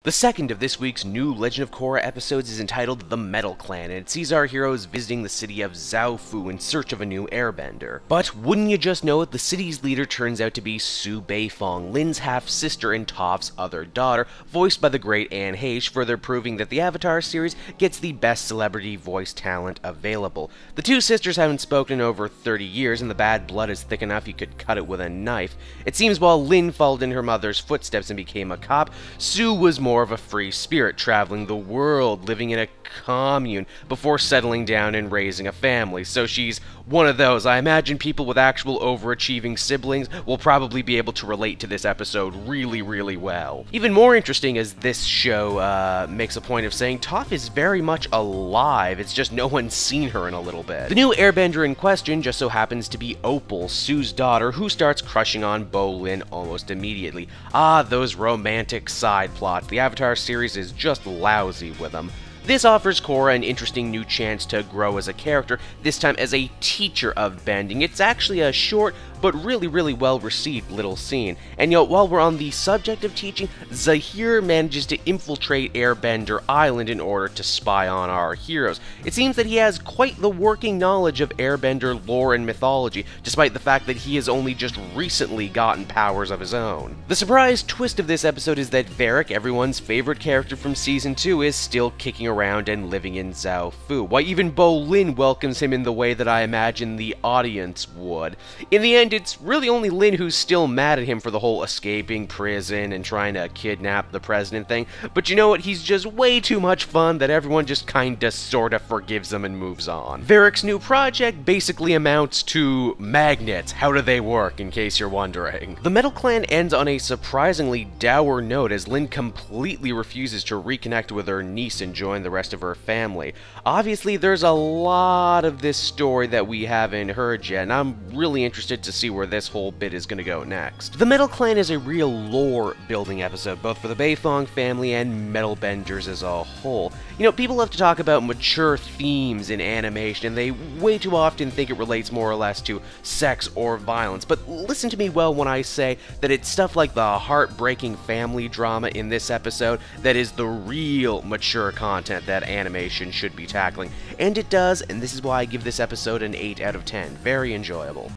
The second of this week's new Legend of Korra episodes is entitled The Metal Clan, and it sees our heroes visiting the city of Zaofu in search of a new airbender. But wouldn't you just know it, the city's leader turns out to be Su Beifong, Lin's half-sister and Toph's other daughter, voiced by the great Anne Heche, further proving that the Avatar series gets the best celebrity voice talent available. The two sisters haven't spoken in over 30 years, and the bad blood is thick enough you could cut it with a knife. It seems while Lin followed in her mother's footsteps and became a cop, Su was more of a free spirit, traveling the world, living in a commune, before settling down and raising a family. So she's one of those. I imagine people with actual overachieving siblings will probably be able to relate to this episode really well. Even more interesting is this show makes a point of saying Toph is very much alive, it's just no one's seen her in a little bit. The new airbender in question just so happens to be Opal, Sue's daughter, who starts crushing on Bolin almost immediately. Ah, those romantic side plots. The Avatar series is just lousy with them. This offers Korra an interesting new chance to grow as a character, this time as a teacher of bending. It's actually a short, but really well-received little scene. And while we're on the subject of teaching, Zahir manages to infiltrate Airbender Island in order to spy on our heroes. It seems that he has quite the working knowledge of Airbender lore and mythology, despite the fact that he has only just recently gotten powers of his own. The surprise twist of this episode is that Varric, everyone's favorite character from Season 2, is still kicking around and living in Zaofu. Why, even Bolin welcomes him in the way that I imagine the audience would. In the end, it's really only Lin who's still mad at him for the whole escaping prison and trying to kidnap the president thing, but you know what, he's just way too much fun that everyone just kinda sorta forgives him and moves on. Varric's new project basically amounts to magnets. How do they work, in case you're wondering? The Metal Clan ends on a surprisingly dour note as Lin completely refuses to reconnect with her niece and join the rest of her family. Obviously, there's a lot of this story that we haven't heard yet, and I'm really interested to see where this whole bit is going to go next. The Metal Clan is a real lore-building episode, both for the Beifong family and metal benders as a whole. You know, people love to talk about mature themes in animation, and they way too often think it relates more or less to sex or violence, but listen to me well when I say that it's stuff like the heartbreaking family drama in this episode that is the real mature content that animation should be tackling. And it does, and this is why I give this episode an 8 out of 10. Very enjoyable.